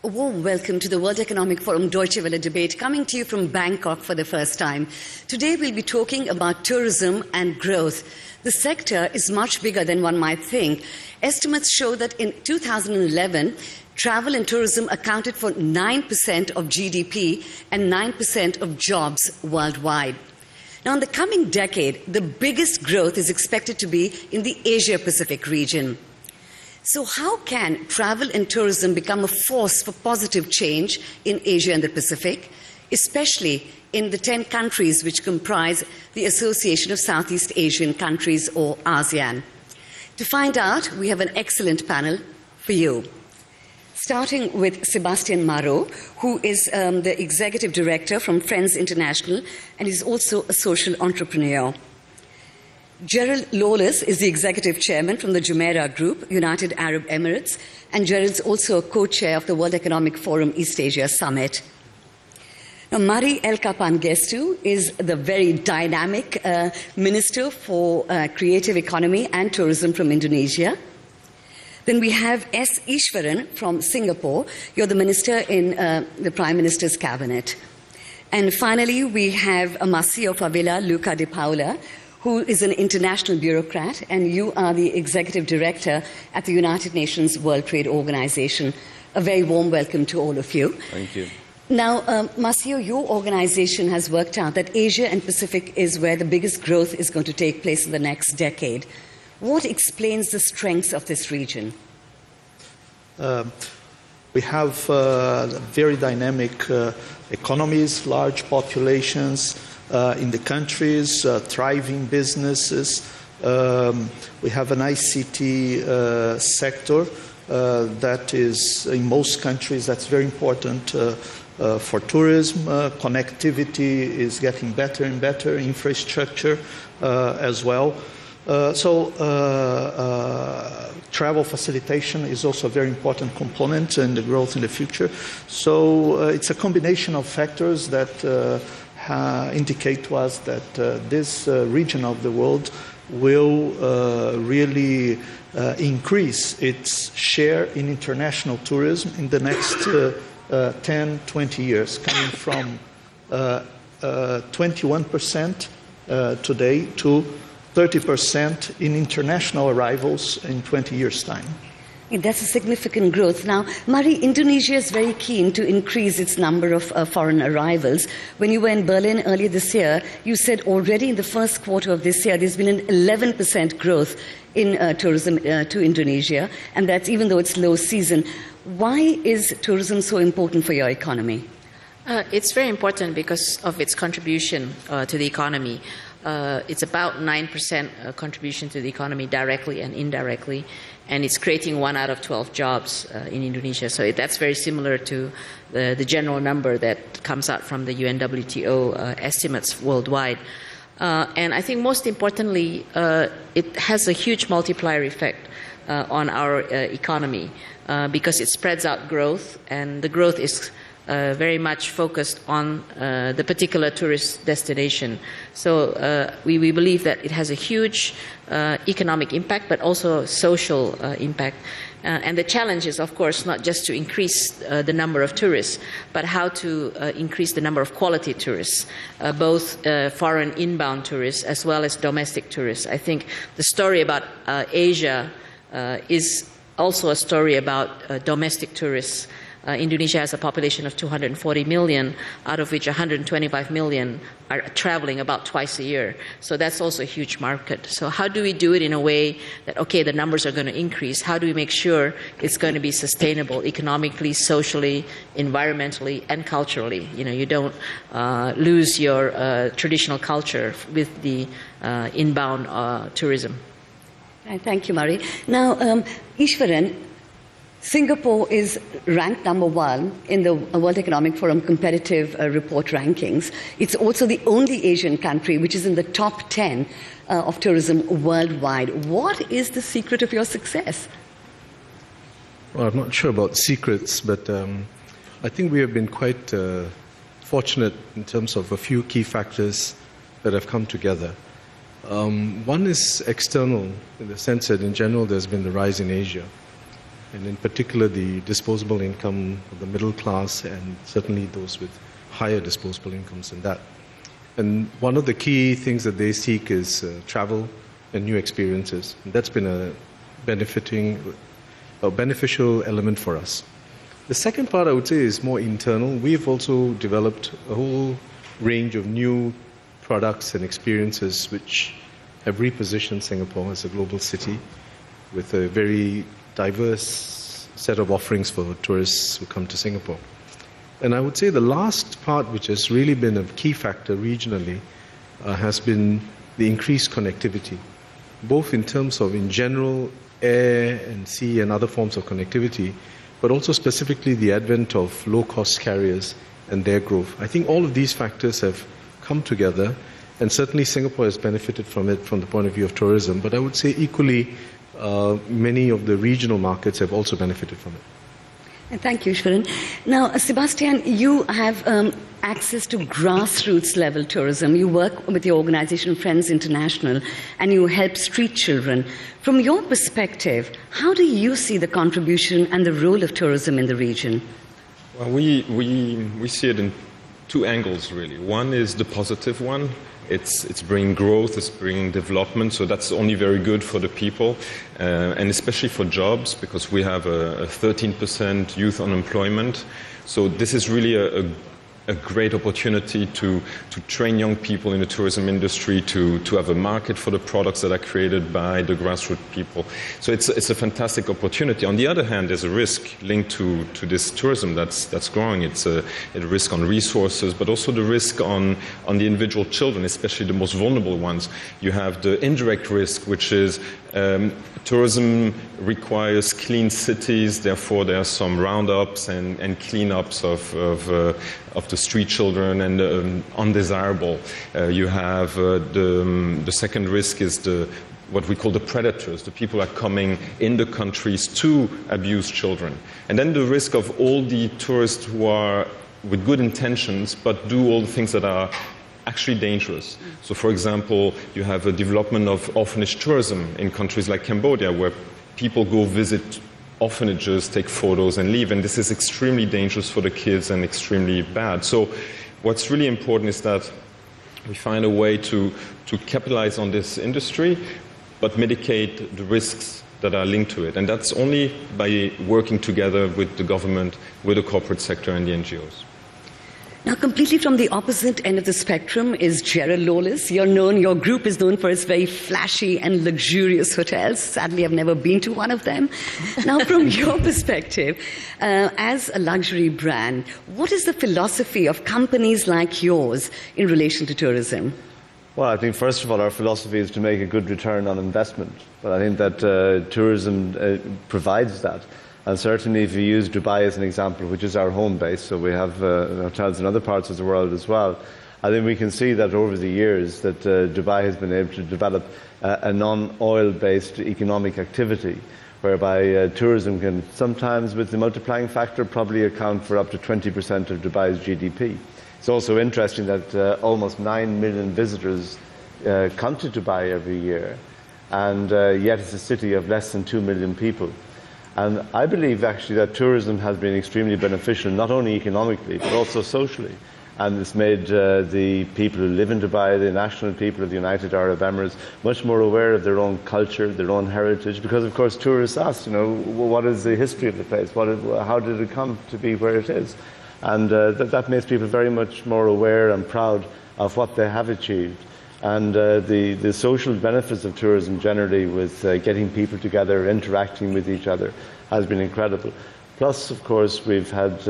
A warm welcome to the World Economic Forum Deutsche Welle debate, coming to you from Bangkok for the first time. Today we'll be talking about tourism and growth. The sector is much bigger than one might think. Estimates show that in 2011, travel and tourism accounted for 9% of GDP and 9% of jobs worldwide. Now, in the coming decade, the biggest growth is expected to be in the Asia-Pacific region. So how can travel and tourism become a force for positive change in Asia and the Pacific, especially in the 10 countries which comprise the Association of Southeast Asian Countries, or ASEAN? To find out, we have an excellent panel for you. Starting with Sebastian Maro, who is the Executive Director from Friends International, and is also a social entrepreneur. Gerald Lawless is the Executive Chairman from the Jumeirah Group, United Arab Emirates, and Gerald's also a co-chair of the World Economic Forum East Asia Summit. Now, Mari Elkapangestu is the very dynamic Minister for Creative Economy and Tourism from Indonesia. Then we have S. Iswaran from Singapore. You're the Minister in the Prime Minister's Cabinet. And finally, we have Márcio Favilla, Lucca de Paula, who is an international bureaucrat, and you are the Executive Director at the United Nations World Trade Organization. A very warm welcome to all of you. Thank you. Now, Márcio, your organization has worked out that Asia and Pacific is where the biggest growth is going to take place in the next decade. What explains the strengths of this region? We have very dynamic economies, large populations in the countries, thriving businesses. We have an ICT sector that is, in most countries, that's very important for tourism. Connectivity is getting better and better, infrastructure as well. Travel facilitation is also a very important component in the growth in the future. So it's a combination of factors that indicate to us that this region of the world will really increase its share in international tourism in the next 10, 20 years, coming from 21% today to 30% in international arrivals in 20 years' time. That's a significant growth. Now, Mari, Indonesia is very keen to increase its number of foreign arrivals. When you were in Berlin earlier this year, you said already in the first quarter of this year there's been an 11% growth in tourism to Indonesia, and that's even though it's low season. Why is tourism so important for your economy? It's very important because of its contribution to the economy. It's about 9% contribution to the economy directly and indirectly, and it's creating 1 out of 12 jobs in Indonesia. So that's very similar to the general number that comes out from the UNWTO estimates worldwide. And I think most importantly, it has a huge multiplier effect on our economy because it spreads out growth, and the growth is very much focused on the particular tourist destination. So we believe that it has a huge economic impact, but also social impact. And the challenge is, of course, not just to increase the number of tourists, but how to increase the number of quality tourists, both foreign inbound tourists as well as domestic tourists. I think the story about Asia is also a story about domestic tourists. Indonesia has a population of 240 million, out of which 125 million are traveling about twice a year. So that's also a huge market. So how do we do it in a way that, okay, the numbers are going to increase? How do we make sure it's going to be sustainable economically, socially, environmentally, and culturally? You know, you don't lose your traditional culture with the inbound tourism. Thank you, Mari. Now, Iswaran, Singapore is ranked number 1 in the World Economic Forum competitive report rankings. It's also the only Asian country which is in the top 10 of tourism worldwide. What is the secret of your success? Well, I'm not sure about secrets, but I think we have been quite fortunate in terms of a few key factors that have come together. One is external, in the sense that in general there's been the rise in Asia. and in particular the disposable income of the middle class and certainly those with higher disposable incomes than that. And one of the key things that they seek is travel and new experiences. And that's been a beneficial element for us. The second part, I would say, is more internal. We've also developed a whole range of new products and experiences which have repositioned Singapore as a global city with a very diverse set of offerings for tourists who come to Singapore. And I would say the last part, which has really been a key factor regionally, has been the increased connectivity, both in terms of, in general, air and sea and other forms of connectivity, but also specifically the advent of low-cost carriers and their growth. I think all of these factors have come together, and certainly Singapore has benefited from it from the point of view of tourism, but I would say equally many of the regional markets have also benefited from it. Thank you, Iswaran. Now, Sebastian, you have access to grassroots level tourism. You work with your organization Friends International and you help street children. From your perspective, how do you see the contribution and the role of tourism in the region? Well, we see it in two angles, really. One is the positive one. It's bringing growth, it's bringing development, so that's only very good for the people, and especially for jobs, because we have a 13% youth unemployment. So this is really a great opportunity to train young people in the tourism industry, to have a market for the products that are created by the grassroots people. So it's a fantastic opportunity. On the other hand, there's a risk linked to this tourism that's growing. It's a risk on resources, but also the risk on the individual children, especially the most vulnerable ones. You have the indirect risk, which is tourism requires clean cities, therefore there are some roundups and cleanups of the street children and undesirable. You have the second risk is what we call the predators. The people are coming in the countries to abuse children. And then the risk of all the tourists who are with good intentions but do all the things that are actually dangerous. So, for example, you have a development of orphanage tourism in countries like Cambodia, where people go visit orphanages, take photos and leave, and this is extremely dangerous for the kids and extremely bad. So what's really important is that we find a way to capitalize on this industry, but mitigate the risks that are linked to it. And that's only by working together with the government, with the corporate sector and the NGOs. Now, completely from the opposite end of the spectrum is Gerald Lawless. Your group is known for its very flashy and luxurious hotels. Sadly, I've never been to one of them. Now, from your perspective, as a luxury brand, what is the philosophy of companies like yours in relation to tourism? Well, I think first of all, our philosophy is to make a good return on investment. But I think that tourism provides that. And certainly if you use Dubai as an example, which is our home base, so we have hotels in other parts of the world as well, I think we can see that over the years that Dubai has been able to develop a non-oil based economic activity, whereby tourism can sometimes, with the multiplying factor, probably account for up to 20% of Dubai's GDP. It's also interesting that almost 9 million visitors come to Dubai every year, and yet it's a city of less than 2 million people. And I believe actually that tourism has been extremely beneficial, not only economically, but also socially. And it's made the people who live in Dubai, the national people of the United Arab Emirates, much more aware of their own culture, their own heritage, because of course tourists ask, what is the history of the place? How did it come to be where it is? And that makes people very much more aware and proud of what they have achieved. And the social benefits of tourism generally, with getting people together, interacting with each other, has been incredible. Plus, of course, we've had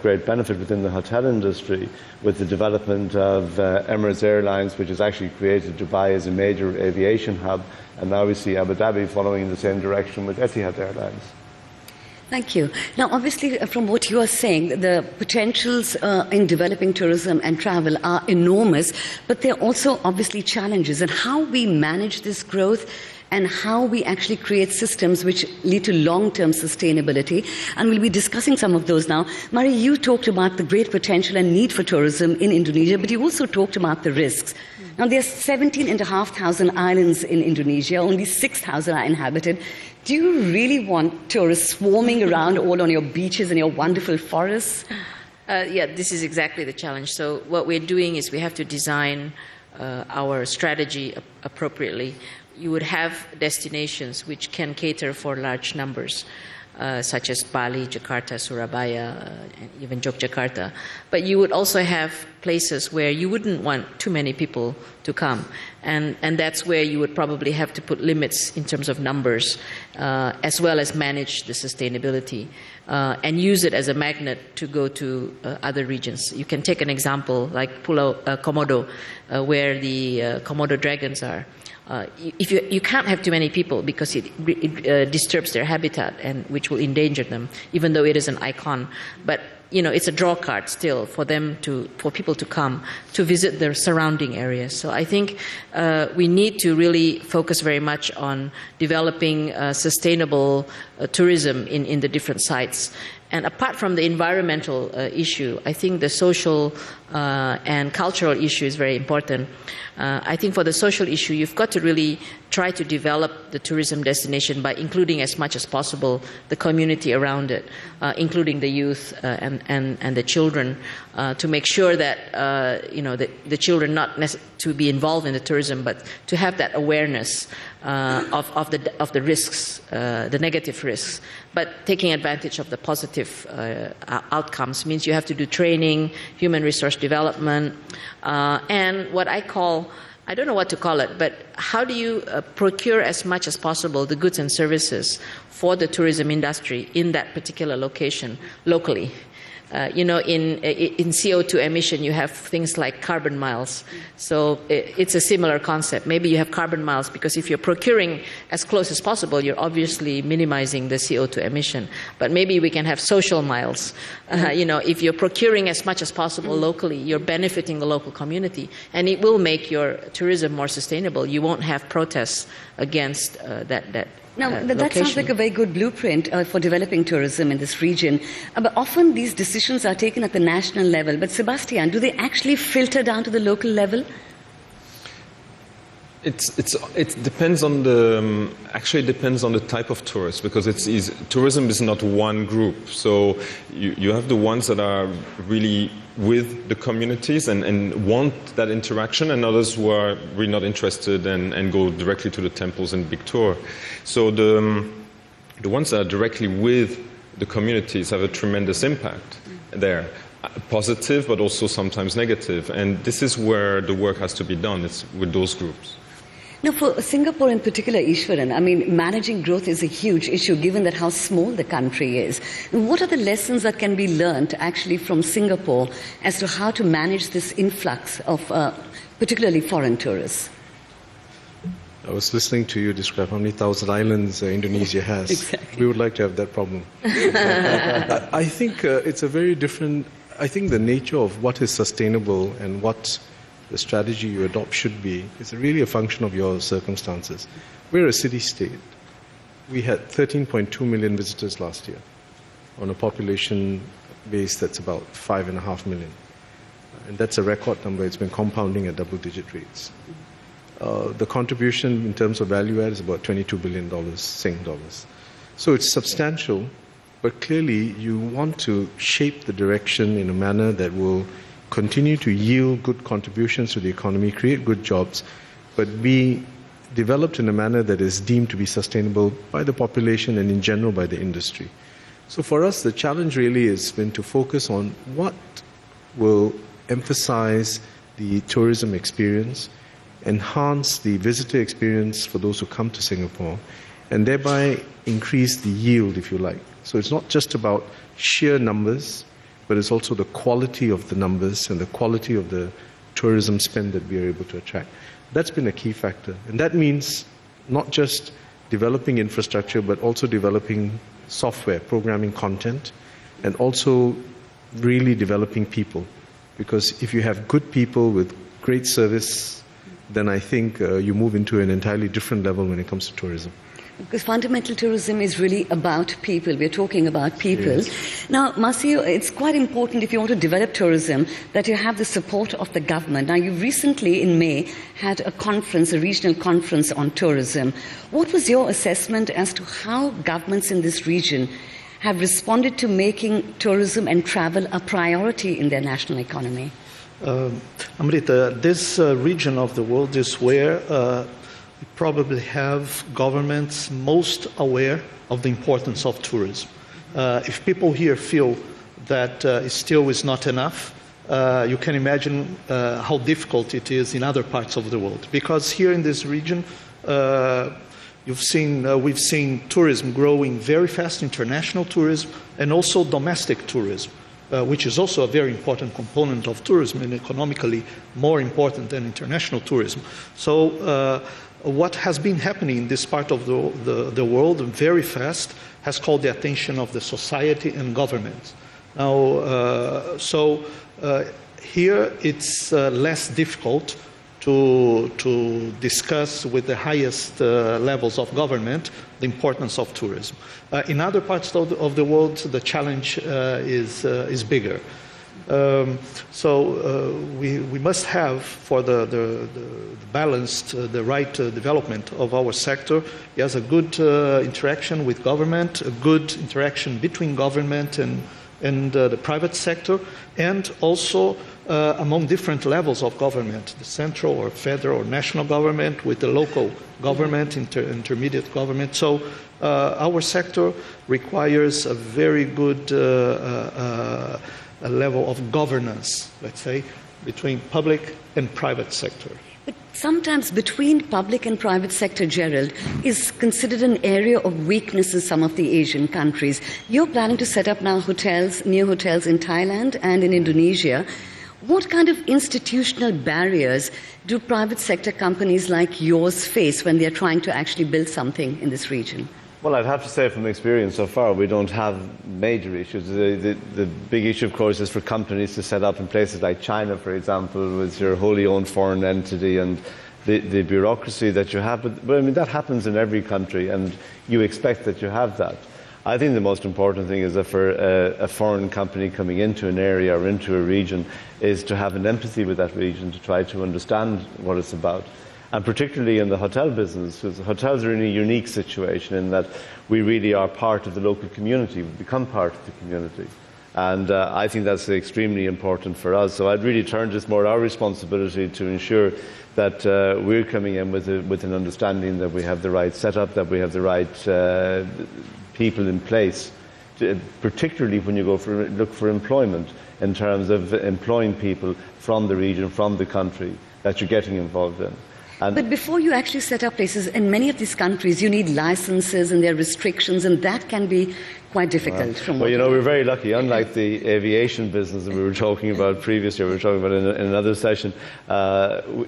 great benefit within the hotel industry with the development of Emirates Airlines, which has actually created Dubai as a major aviation hub. And now we see Abu Dhabi following in the same direction with Etihad Airlines. Thank you. Now, obviously, from what you are saying, the potentials in developing tourism and travel are enormous, but there are also obviously challenges. And how we manage this growth and how we actually create systems which lead to long-term sustainability. And we'll be discussing some of those now. Márcio, you talked about the great potential and need for tourism in Indonesia, but you also talked about the risks. Now, there are 17,500 islands in Indonesia. Only 6,000 are inhabited. Do you really want tourists swarming around all on your beaches and your wonderful forests? Yeah, this is exactly the challenge. So what we're doing is we have to design our strategy appropriately. You would have destinations which can cater for large numbers, such as Bali, Jakarta, Surabaya, and even Yogyakarta. But you would also have places where you wouldn't want too many people to come. And that's where you would probably have to put limits in terms of numbers, as well as manage the sustainability, and use it as a magnet to go to other regions. You can take an example like Pulau Komodo, where the Komodo dragons are. If you can't have too many people because it disturbs their habitat, and which will endanger them, even though it is an icon. But it's a draw card still for people to come to visit their surrounding areas. So I think we need to really focus very much on developing sustainable tourism in the different sites. And apart from the environmental issue, I think the social and cultural issue is very important. I think for the social issue, you've got to really try to develop the tourism destination by including as much as possible the community around it, including the youth and the children, to make sure that the children not to be involved in the tourism, but to have that awareness of the risks, the negative risks. But taking advantage of the positive outcomes means you have to do training, human resource development, and what I don't know what to call it, but how do you procure as much as possible the goods and services for the tourism industry in that particular location locally? In CO2 emission, you have things like carbon miles. So it's a similar concept. Maybe you have carbon miles because if you're procuring as close as possible, you're obviously minimizing the CO2 emission. But maybe we can have social miles. If you're procuring as much as possible locally, you're benefiting the local community, and it will make your tourism more sustainable. You won't have protests against that. Now, that sounds like a very good blueprint for developing tourism in this region. But often these decisions are taken at the national level. But Sebastian, do they actually filter down to the local level? It depends on the type of tourist, because tourism is not one group. So you have the ones that are really with the communities and want that interaction, and others who are really not interested and go directly to the temples and big tour. So the ones that are directly with the communities have a tremendous impact there. Positive, but also sometimes negative. And this is where the work has to be done. It's with those groups. Now, for Singapore in particular, Iswaran, managing growth is a huge issue given that how small the country is. What are the lessons that can be learned actually from Singapore as to how to manage this influx of particularly foreign tourists? I was listening to you describe how many thousand islands Indonesia has. Exactly. We would like to have that problem. I think it's a very different... I think the nature of what is sustainable and what the strategy you adopt should be is really a function of your circumstances. We're a city-state. We had 13.2 million visitors last year on a population base that's about 5.5 million. And that's a record number. It's been compounding at double-digit rates. The contribution in terms of value add is about $22 billion Sing dollars. So it's substantial, but clearly you want to shape the direction in a manner that will continue to yield good contributions to the economy, create good jobs, but be developed in a manner that is deemed to be sustainable by the population and in general by the industry. So for us, the challenge really has been to focus on what will emphasize the tourism experience, enhance the visitor experience for those who come to Singapore, and thereby increase the yield, if you like. So it's not just about sheer numbers, but it's also the quality of the numbers and the quality of the tourism spend that we are able to attract. That's been a key factor. And that means not just developing infrastructure, but also developing software, programming content, and also really developing people. Because if you have good people with great service then I think you move into an entirely different level when it comes to tourism. Because fundamental tourism is really about people. We're talking about people. Yes. Now, Márcio, it's quite important if you want to develop tourism that you have the support of the government. Now, you recently, in May, had a conference, a regional conference on tourism. What was your assessment as to how governments in this region have responded to making tourism and travel a priority in their national economy? Amrita, this region of the world is where we probably have governments most aware of the importance of tourism. If people here feel that it still is not enough, you can imagine how difficult it is in other parts of the world. Because here in this region, we've seen tourism growing very fast, international tourism, and also domestic tourism, which is also a very important component of tourism and economically more important than international tourism. So what has been happening in this part of the world very fast has called the attention of the society and government. Now, here it's less difficult to discuss with the highest levels of government the importance of tourism. In other parts of the world, the challenge is bigger. We must have, for the balanced, the right development of our sector, yes, a good interaction with government, a good interaction between government and the private sector, and also among different levels of government, the central or federal or national government with the local government, intermediate government. So our sector requires a very good a level of governance, let's say, between public and private sector. But sometimes between public and private sector, Gerald, is considered an area of weakness in some of the Asian countries. You're planning to set up now new hotels in Thailand and in Indonesia. What kind of institutional barriers do private sector companies like yours face when they're trying to actually build something in this region? Well, I'd have to say from experience so far, we don't have major issues. The big issue, of course, is for companies to set up in places like China, for example, with your wholly owned foreign entity and the bureaucracy that you have. But I mean, that happens in every country, and you expect that you have that. I think the most important thing is that for a foreign company coming into an area or into a region is to have an empathy with that region, to try to understand what it's about. And particularly in the hotel business, because hotels are in a unique situation in that we really are part of the local community, we become part of the community. And I think that's extremely important for us. So I'd really turn to more our responsibility to ensure that we're coming in with an understanding that we have the right setup, that we have the right people in place, particularly when you go look for employment, in terms of employing people from the region, from the country that you're getting involved in. But before you actually set up places, in many of these countries, you need licenses and there are restrictions, and that can be quite difficult. Well, you know, we're very lucky. Unlike the aviation business that we were talking about previously, we were talking about in another session,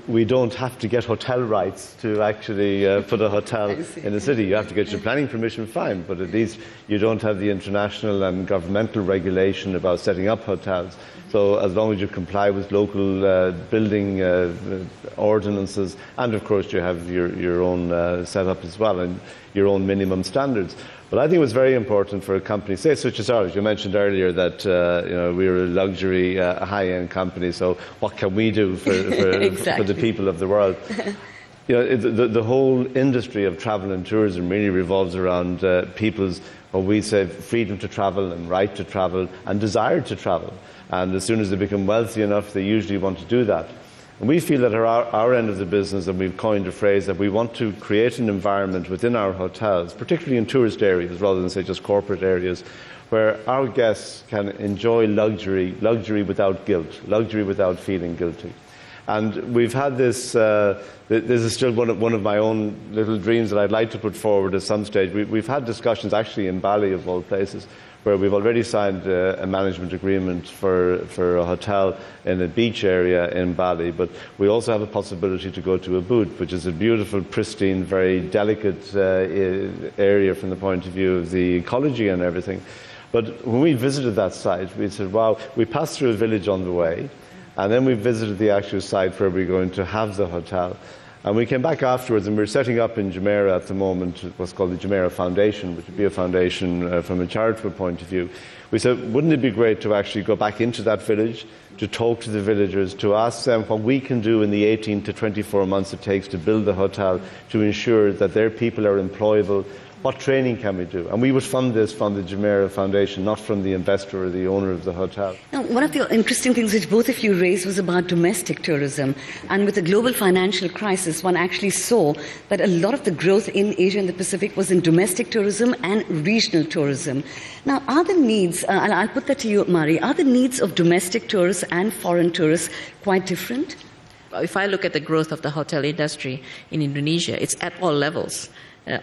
we don't have to get hotel rights to actually put a hotel in a city. You have to get your planning permission, fine, but at least you don't have the international and governmental regulation about setting up hotels. So as long as you comply with local building ordinances, and of course you have your own setup as well, and your own minimum standards. But I think it was very important for a company, say such as ours. You mentioned earlier that we're a luxury, high-end company. So what can we do for the people of the world? You know, the whole industry of travel and tourism really revolves around people's, what we say, freedom to travel and right to travel and desire to travel. And as soon as they become wealthy enough, they usually want to do that. And we feel that at our end of the business, and we've coined a phrase, that we want to create an environment within our hotels, particularly in tourist areas rather than, say, just corporate areas, where our guests can enjoy luxury without guilt, luxury without feeling guilty. And we've had this, this is still one of my own little dreams that I'd like to put forward at some stage. We've had discussions actually in Bali, of all places, where we've already signed a management agreement for a hotel in a beach area in Bali. But we also have a possibility to go to Ubud, which is a beautiful, pristine, very delicate area from the point of view of the ecology and everything. But when we visited that site, we said, wow, we passed through a village on the way, and then we visited the actual site where we're going to have the hotel. And we came back afterwards, and we're setting up in Jumeirah at the moment what's called the Jumeirah Foundation, which would be a foundation from a charitable point of view. We said, wouldn't it be great to actually go back into that village, to talk to the villagers, to ask them what we can do in the 18 to 24 months it takes to build the hotel, to ensure that their people are employable. What training can we do? And we would fund this from the Jumeirah Foundation, not from the investor or the owner of the hotel. Now, one of the interesting things which both of you raised was about domestic tourism. And with the global financial crisis, one actually saw that a lot of the growth in Asia and the Pacific was in domestic tourism and regional tourism. Now, are the needs, and I'll put that to you, Mari, are the needs of domestic tourists and foreign tourists quite different? If I look at the growth of the hotel industry in Indonesia, it's at all levels.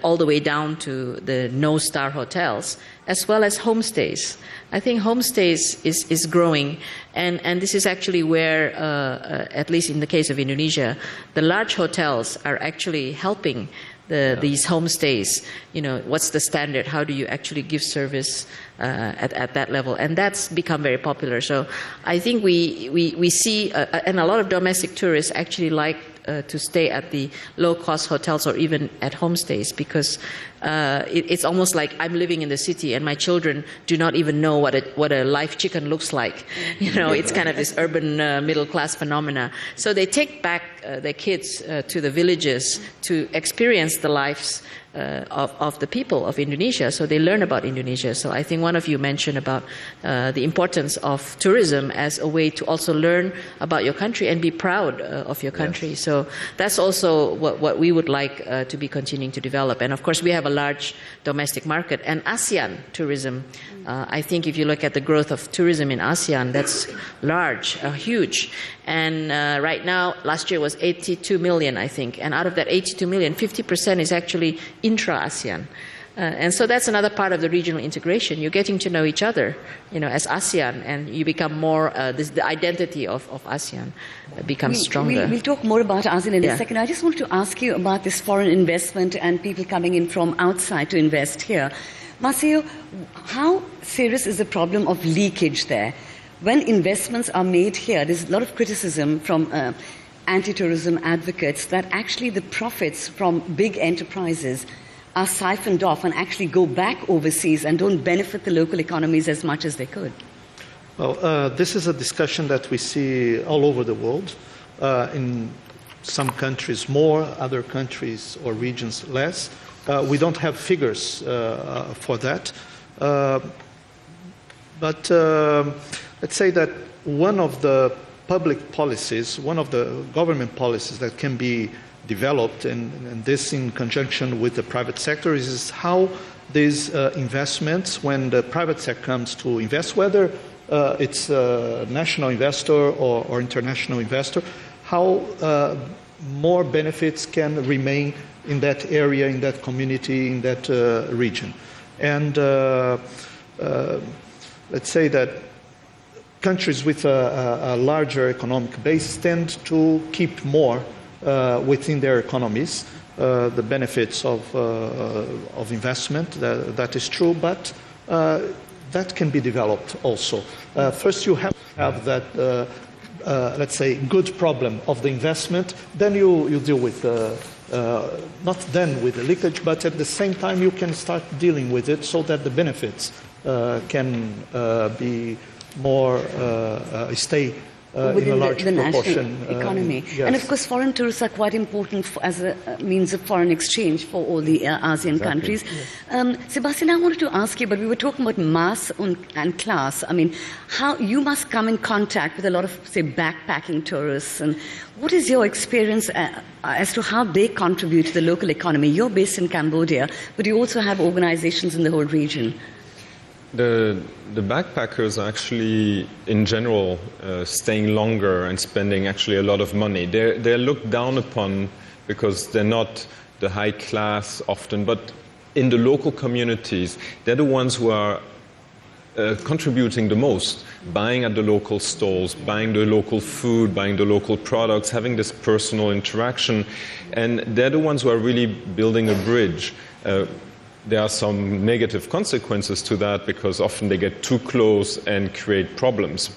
All the way down to the no-star hotels, as well as homestays. I think homestays is growing, and this is actually where, at least in the case of Indonesia, the large hotels are actually helping these homestays. You know, what's the standard? How do you actually give service at that level? And that's become very popular. So I think we see, and a lot of domestic tourists actually like to stay at the low-cost hotels or even at homestays, because it's almost like I'm living in the city and my children do not even know what a live chicken looks like. You know, it's kind of this urban middle-class phenomena. So they take back their kids to the villages to experience the lives of the people of Indonesia, so they learn about Indonesia. So I think one of you mentioned about the importance of tourism as a way to also learn about your country and be proud of your country. Yes. So that's also what we would like to be continuing to develop. And of course, we have a large domestic market. And ASEAN tourism, I think if you look at the growth of tourism in ASEAN, that's large, huge. And right now, last year was 82 million, I think. And out of that 82 million, 50% is actually intra-ASEAN. And so that's another part of the regional integration. You're getting to know each other, you know, as ASEAN, and you become more, the identity of ASEAN becomes stronger. We'll talk more about ASEAN in a second. I just wanted to ask you about this foreign investment and people coming in from outside to invest here. Márcio, how serious is the problem of leakage there? When investments are made here, there's a lot of criticism from anti-tourism advocates that actually the profits from big enterprises are siphoned off and actually go back overseas and don't benefit the local economies as much as they could. Well, this is a discussion that we see all over the world. In some countries more, other countries or regions less. We don't have figures for that. But let's say that one of the public policies, one of the government policies that can be developed, and this in conjunction with the private sector, is how these investments, when the private sector comes to invest, whether it's a national investor or international investor, how more benefits can remain in that area, in that community, in that region. And let's say that countries with a larger economic base tend to keep more within their economies the benefits of investment. That is true, but that can be developed also. First, you have to have that, let's say, good problem of the investment. Then you deal with not then with the leakage, but at the same time you can start dealing with it so that the benefits can be more stay in a large proportion. National economy. Yes. And of course, foreign tourists are quite important as a means of foreign exchange for all the ASEAN countries. Yes. Sebastian, I wanted to ask you, but we were talking about mass and class. I mean, how you must come in contact with a lot of, say, backpacking tourists. And what is your experience as to how they contribute to the local economy? You're based in Cambodia, but you also have organizations in the whole region. The backpackers are actually, in general, staying longer and spending actually a lot of money. They're looked down upon because they're not the high class often, but in the local communities, they're the ones who are contributing the most, buying at the local stalls, buying the local food, buying the local products, having this personal interaction, and they're the ones who are really building a bridge. There are some negative consequences to that because often they get too close and create problems.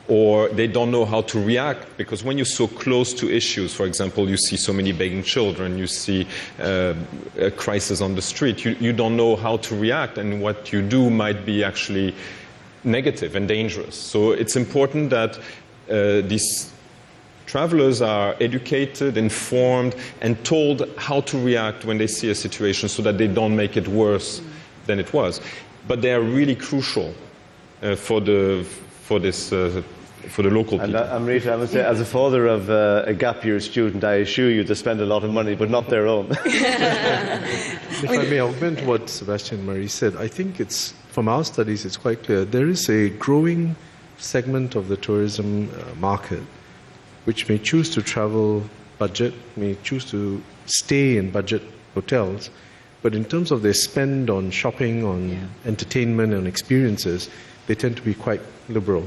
or they don't know how to react, because when you're so close to issues, for example, you see so many begging children, you see a crisis on the street, you don't know how to react, and what you do might be actually negative and dangerous. So it's important that these travelers are educated, informed, and told how to react when they see a situation so that they don't make it worse than it was. But they are really crucial for the local people. And Rita, I must say, as a father of a gap year student, I assure you they spend a lot of money, but not their own. If I may augment what Sebastian and Marie said, I think it's, from our studies, it's quite clear. There is a growing segment of the tourism market which may choose to travel budget, may choose to stay in budget hotels, but in terms of their spend on shopping, on entertainment and experiences, they tend to be quite liberal,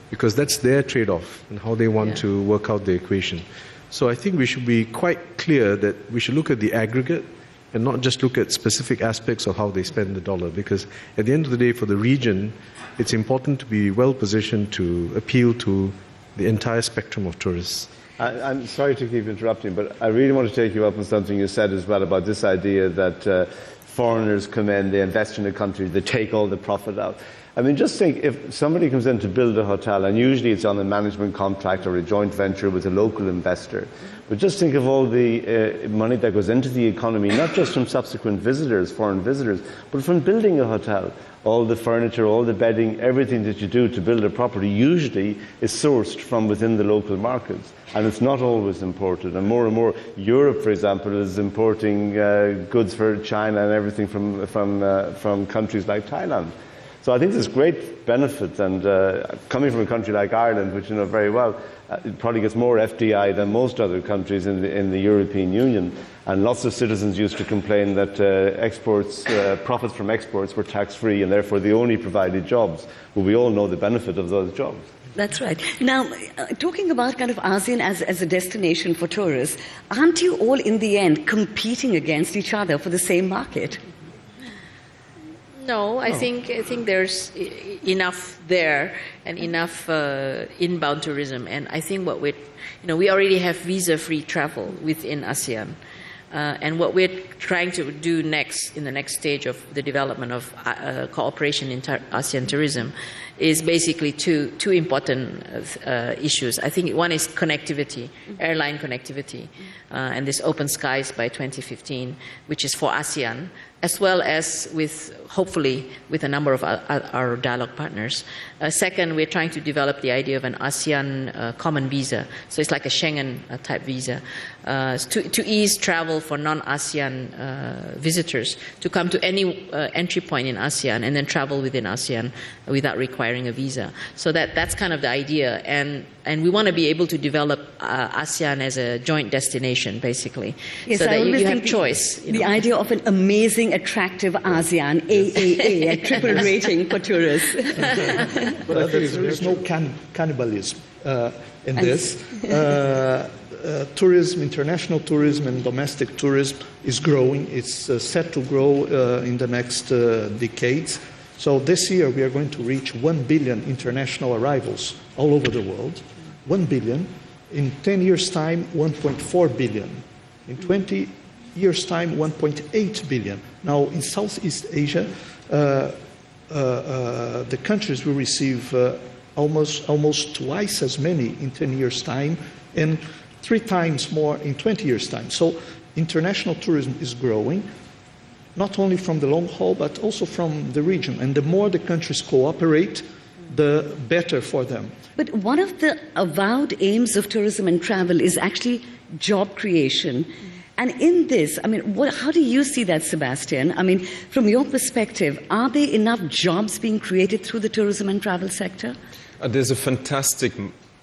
because that's their trade-off and how they want to work out the equation. So I think we should be quite clear that we should look at the aggregate and not just look at specific aspects of how they spend the dollar, because at the end of the day, for the region, it's important to be well positioned to appeal to the entire spectrum of tourists. I'm sorry to keep interrupting, but I really want to take you up on something you said as well about this idea that foreigners come in, they invest in a country, they take all the profit out. I mean, just think, if somebody comes in to build a hotel, and usually it's on a management contract or a joint venture with a local investor, but just think of all the money that goes into the economy, not just from subsequent visitors, foreign visitors, but from building a hotel. All the furniture, all the bedding, everything that you do to build a property usually is sourced from within the local markets. And it's not always imported. And more, Europe, for example, is importing goods for China and everything from countries like Thailand. So I think there's great benefit, and coming from a country like Ireland, which you know very well, it probably gets more FDI than most other countries in the European Union. And lots of citizens used to complain that profits from exports were tax-free, and therefore they only provided jobs. Well, we all know the benefit of those jobs. That's right. Now, talking about kind of ASEAN as a destination for tourists, aren't you all in the end competing against each other for the same market? No, I think there's enough there and enough inbound tourism, and I think what we already have visa-free travel within ASEAN, and what we're trying to do next in the next stage of the development of cooperation in ASEAN tourism is basically two important issues. I think one is connectivity, airline connectivity, and this Open Skies by 2015, which is for ASEAN, as well as hopefully with a number of our dialogue partners. Second, we're trying to develop the idea of an ASEAN common visa. So it's like a Schengen type visa to ease travel for non-ASEAN visitors to come to any entry point in ASEAN and then travel within ASEAN without requiring a visa. So that's kind of the idea. And we want to be able to develop ASEAN as a joint destination, basically, yes, so that you have think choice. The idea of an amazing, attractive ASEAN, AAA, a triple rating for tourists. But there is no cannibalism in this. Tourism, international tourism and domestic tourism is growing. It's set to grow in the next decades. So this year we are going to reach 1 billion international arrivals all over the world. 1 billion. In 10 years' time, 1.4 billion. In 20 years' time, 1.8 billion. Now, in Southeast Asia, the countries will receive almost twice as many in 10 years' time and 3 times more in 20 years' time. So international tourism is growing, not only from the long haul, but also from the region. And the more the countries cooperate, the better for them. But one of the avowed aims of tourism and travel is actually job creation. And in this, I mean, how do you see that, Sebastian? I mean, from your perspective, are there enough jobs being created through the tourism and travel sector? There's a fantastic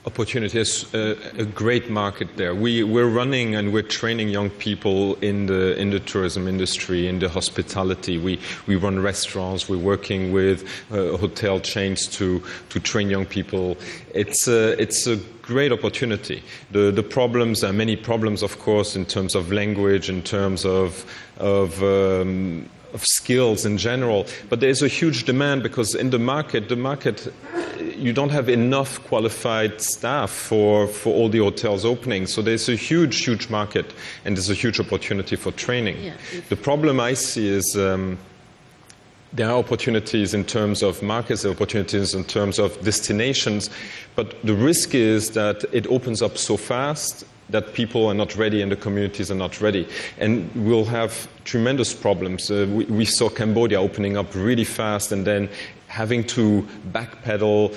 opportunity. There's a great market there. We're running and we're training young people in the tourism industry, in the hospitality. We run restaurants. We're working with hotel chains to train young people. It's a great opportunity. The problems are many problems, of course, in terms of language, in terms of skills in general, but there's a huge demand because in the market you don't have enough qualified staff for all the hotels opening. So there's a huge market, and there's a huge opportunity for training. Yeah. The problem I see is there are opportunities in terms of markets, there are opportunities in terms of destinations, but the risk is that it opens up so fast that people are not ready and the communities are not ready. And we'll have tremendous problems. We saw Cambodia opening up really fast and then having to backpedal,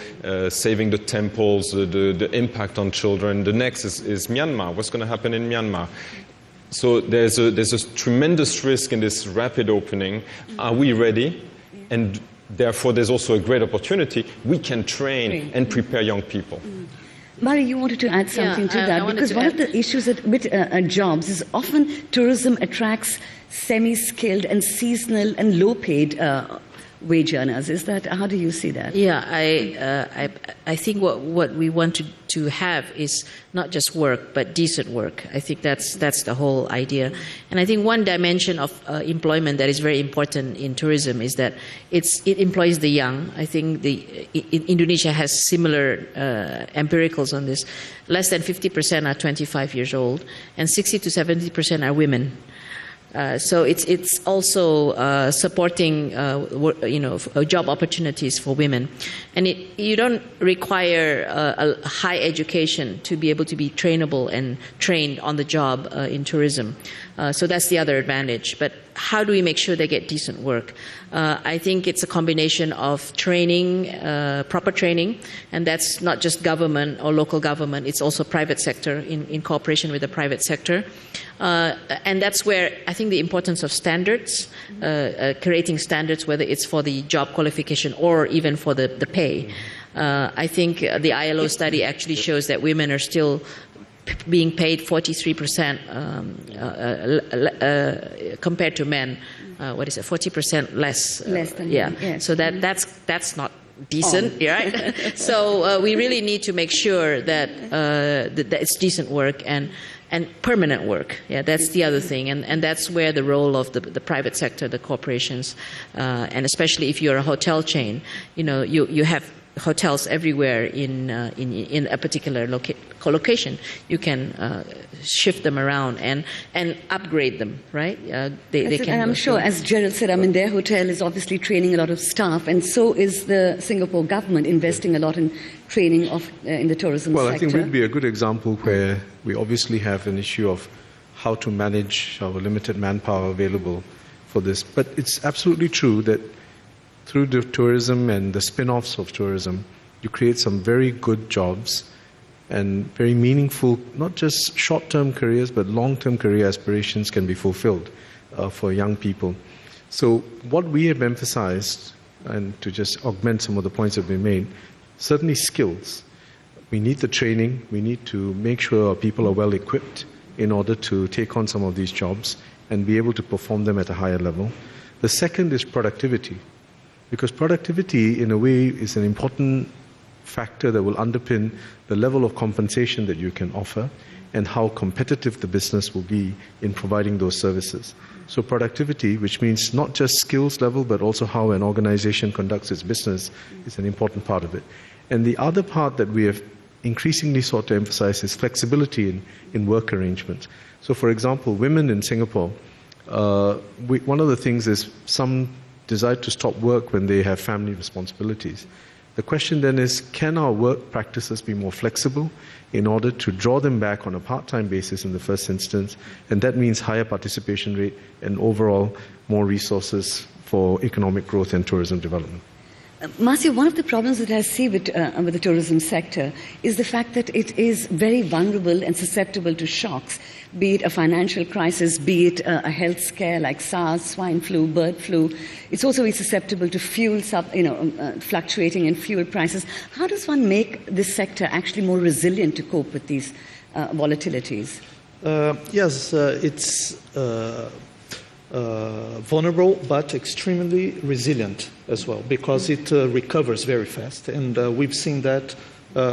saving the temples, the impact on children. The next is Myanmar. What's going to happen in Myanmar? So there's a tremendous risk in this rapid opening. Are we ready? And therefore, there's also a great opportunity. We can train and prepare young people. Mari, you wanted to add something to that, because one of the issues with jobs is often tourism attracts semi-skilled and seasonal and low-paid wage earners. Is that, how do you see that? Yeah, I think what we want to have is not just work, but decent work. I think that's the whole idea. And I think one dimension of employment that is very important in tourism is that it employs the young. I think Indonesia has similar empiricals on this. Less than 50% are 25 years old, and 60 to 70% are women. So it's also supporting job opportunities for women, and you don't require a high education to be able to be trainable and trained on the job in tourism. So that's the other advantage. But how do we make sure they get decent work? I think it's a combination of training, proper training, and that's not just government or local government, it's also private sector in cooperation with the private sector. And that's where I think the importance of standards, creating standards, whether it's for the job qualification or even for the pay. I think the ILO study actually shows that women are still being paid 43% compared to men. 40% less? Less than men, yes. So that's not decent, right? So we really need to make sure that it's decent work and permanent work. Yeah, that's the other thing, and that's where the role of the private sector, the corporations, and especially if you're a hotel chain, you have hotels everywhere in a particular location. You can shift them around and upgrade them, right? They can. And I'm sure, as Gerald said, their hotel is obviously training a lot of staff, and so is the Singapore government investing a lot in training in the tourism sector. Well, I think we'd be a good example where we obviously have an issue of how to manage our limited manpower available for this. But it's absolutely true that through the tourism and the spin-offs of tourism, you create some very good jobs and very meaningful, not just short-term careers, but long-term career aspirations can be fulfilled for young people. So what we have emphasized, and to just augment some of the points that have been made, certainly skills. We need the training. We need to make sure our people are well equipped in order to take on some of these jobs and be able to perform them at a higher level. The second is productivity. Because productivity, in a way, is an important factor that will underpin the level of compensation that you can offer and how competitive the business will be in providing those services. So productivity, which means not just skills level, but also how an organization conducts its business, is an important part of it. And the other part that we have increasingly sought to emphasize is flexibility in work arrangements. So, for example, women in Singapore, one of the things is some desire to stop work when they have family responsibilities. The question then is, can our work practices be more flexible in order to draw them back on a part-time basis in the first instance? And that means higher participation rate and overall more resources for economic growth and tourism development. Márcio, one of the problems that I see with the tourism sector is the fact that it is very vulnerable and susceptible to shocks, be it a financial crisis, be it a health scare like SARS, swine flu, bird flu. It's also very susceptible to fuel, fluctuating in fuel prices. How does one make this sector actually more resilient to cope with these volatilities? Yes, it's vulnerable but extremely resilient as well, because it recovers very fast. And we've seen that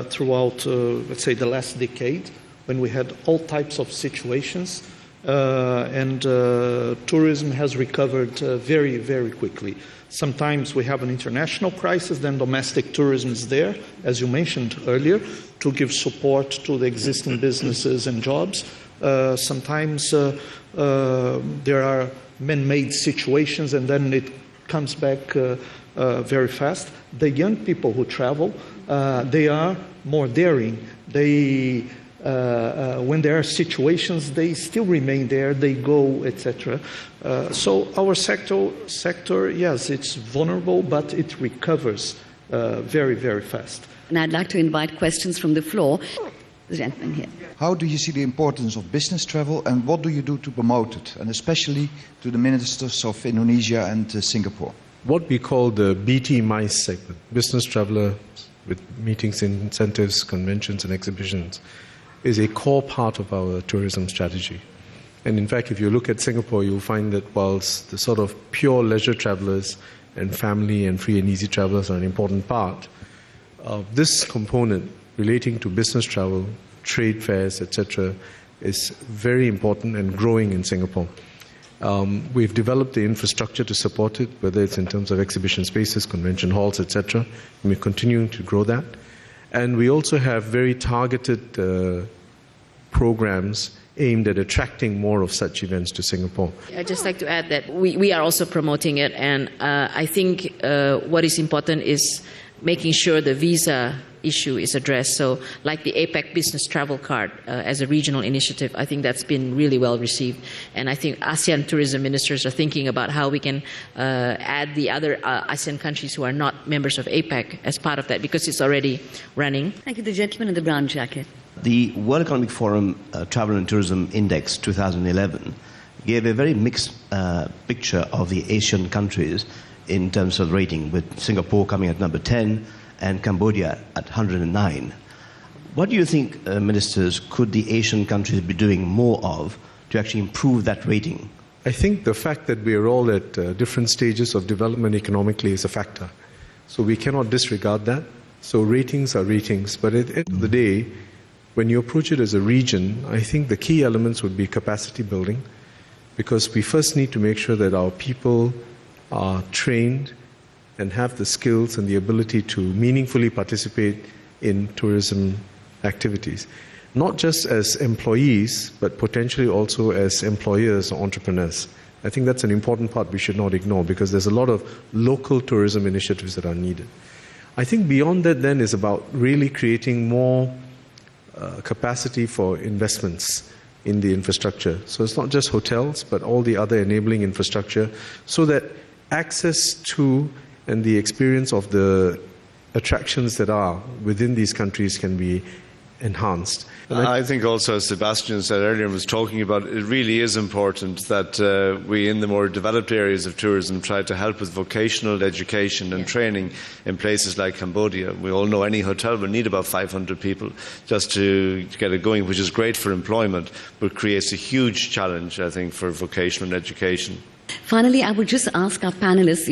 throughout, let's say, the last decade, when we had all types of situations, and tourism has recovered very, very quickly. Sometimes we have an international crisis, then domestic tourism is there, as you mentioned earlier, to give support to the existing businesses and jobs. Sometimes there are man-made situations, and then it comes back very fast. The young people who travel, they are more daring. They, when there are situations, they still remain there, they go, etc. So our sector, yes, it's vulnerable, but it recovers very, very fast. And I'd like to invite questions from the floor. The gentleman here. How do you see the importance of business travel, and what do you do to promote it, and especially to the ministers of Indonesia and Singapore? What we call the BT MICE segment, business traveller with meetings, incentives, conventions and exhibitions, is a core part of our tourism strategy. And in fact, if you look at Singapore, you'll find that whilst the sort of pure leisure travellers and family and free and easy travellers are an important part, this component relating to business travel, trade fairs, etc., is very important and growing in Singapore. We've developed the infrastructure to support it, whether it's in terms of exhibition spaces, convention halls, etc., and we're continuing to grow that. And we also have very targeted programs aimed at attracting more of such events to Singapore. I'd just like to add that we are also promoting it, and I think what is important is making sure the visa issue is addressed. So like the APEC business travel card as a regional initiative, I think that's been really well received. And I think ASEAN tourism ministers are thinking about how we can add the other ASEAN countries who are not members of APEC as part of that, because it's already running. Thank you. The gentleman in the brown jacket. The World Economic Forum Travel and Tourism Index 2011 gave a very mixed picture of the Asian countries in terms of rating, with Singapore coming at number 10 and Cambodia at 109. What do you think, ministers, could the Asian countries be doing more of to actually improve that rating? I think the fact that we are all at different stages of development economically is a factor. So we cannot disregard that. So ratings are ratings. But at the end of the day, when you approach it as a region, I think the key elements would be capacity building, because we first need to make sure that our people are trained and have the skills and the ability to meaningfully participate in tourism activities. Not just as employees, but potentially also as employers or entrepreneurs. I think that's an important part we should not ignore, because there's a lot of local tourism initiatives that are needed. I think beyond that then is about really creating more capacity for investments in the infrastructure. So it's not just hotels, but all the other enabling infrastructure, so that access to and the experience of the attractions that are within these countries can be enhanced. I think also, as Sebastian said earlier and was talking about, it really is important that we in the more developed areas of tourism try to help with vocational education and training in places like Cambodia. We all know any hotel will need about 500 people just to get it going, which is great for employment, but creates a huge challenge, I think, for vocational education. Finally, I would just ask our panelists,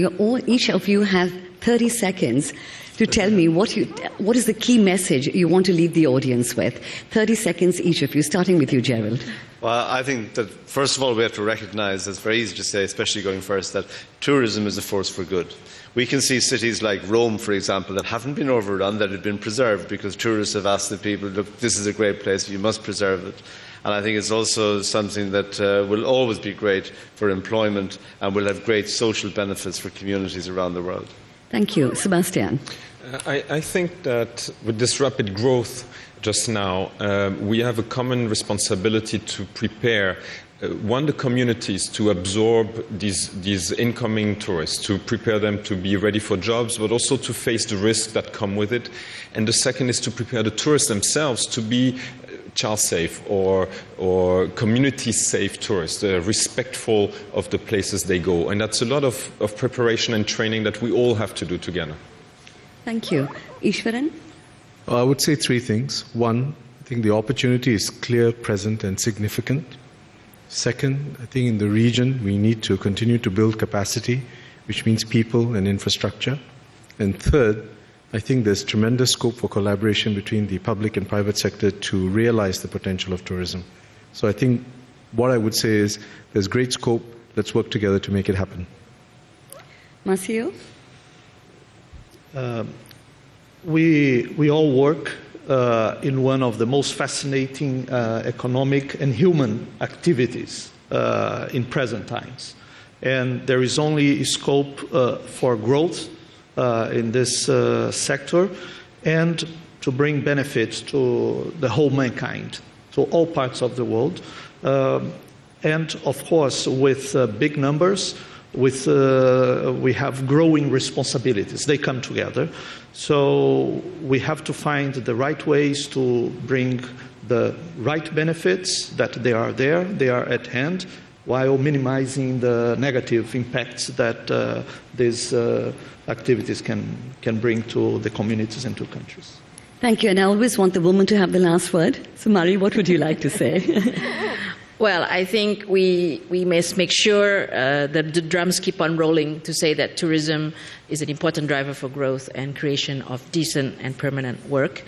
each of you have 30 seconds to tell me what is the key message you want to leave the audience with. 30 seconds each of you, starting with you, Gerald. Well, I think that, first of all, we have to recognise, it's very easy to say, especially going first, that tourism is a force for good. We can see cities like Rome, for example, that haven't been overrun, that have been preserved because tourists have asked the people, look, this is a great place, you must preserve it. And I think it's also something that will always be great for employment and will have great social benefits for communities around the world. Thank you. Sebastian. I think that with this rapid growth just now, we have a common responsibility to prepare the communities to absorb these incoming tourists, to prepare them to be ready for jobs, but also to face the risks that come with it. And the second is to prepare the tourists themselves to be child safe or community safe tourists, respectful of the places they go. And that's a lot of preparation and training that we all have to do together. Thank you. Iswaran? I would say three things. One, I think the opportunity is clear, present and significant. Second, I think in the region we need to continue to build capacity, which means people and infrastructure. And third, I think there's tremendous scope for collaboration between the public and private sector to realize the potential of tourism. So I think what I would say is there's great scope. Let's work together to make it happen. Márcio? We all work in one of the most fascinating economic and human activities in present times. And there is only scope for growth in this sector and to bring benefits to the whole mankind, to all parts of the world. And of course, with big numbers, we have growing responsibilities. They come together. So we have to find the right ways to bring the right benefits, that they are there, they are at hand, while minimizing the negative impacts that these activities can bring to the communities and to countries. Thank you, and I always want the woman to have the last word. So, Mari, what would you like to say? Well, I think we must make sure that the drums keep on rolling to say that tourism is an important driver for growth and creation of decent and permanent work.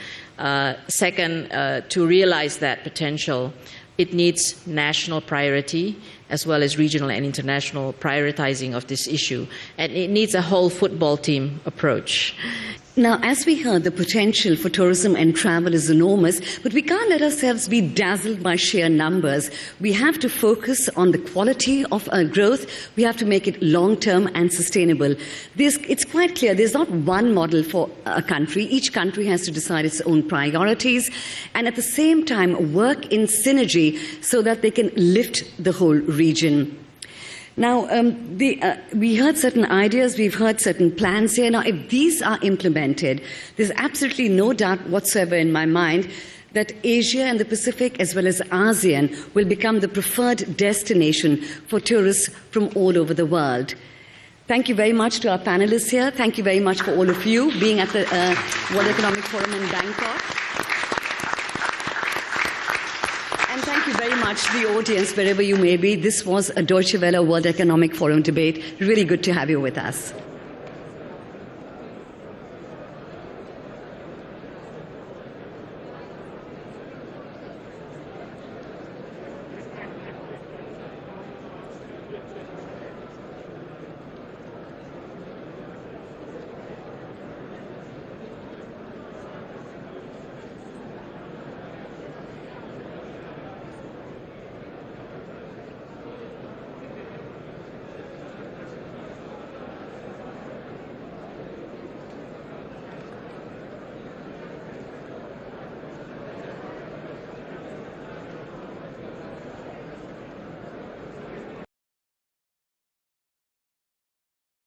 Second, to realize that potential, it needs national priority as well as regional and international prioritizing of this issue. And it needs a whole football team approach. Now, as we heard, the potential for tourism and travel is enormous, but we can't let ourselves be dazzled by sheer numbers. We have to focus on the quality of our growth. We have to make it long-term and sustainable. It's quite clear there's not one model for a country. Each country has to decide its own priorities and at the same time work in synergy so that they can lift the whole region. Now, we heard certain ideas, we've heard certain plans here. Now, if these are implemented, there's absolutely no doubt whatsoever in my mind that Asia and the Pacific, as well as ASEAN, will become the preferred destination for tourists from all over the world. Thank you very much to our panelists here. Thank you very much for all of you being at the World Economic Forum in Bangkok. And thank you very much to the audience, wherever you may be. This was a Deutsche Welle World Economic Forum debate. Really good to have you with us.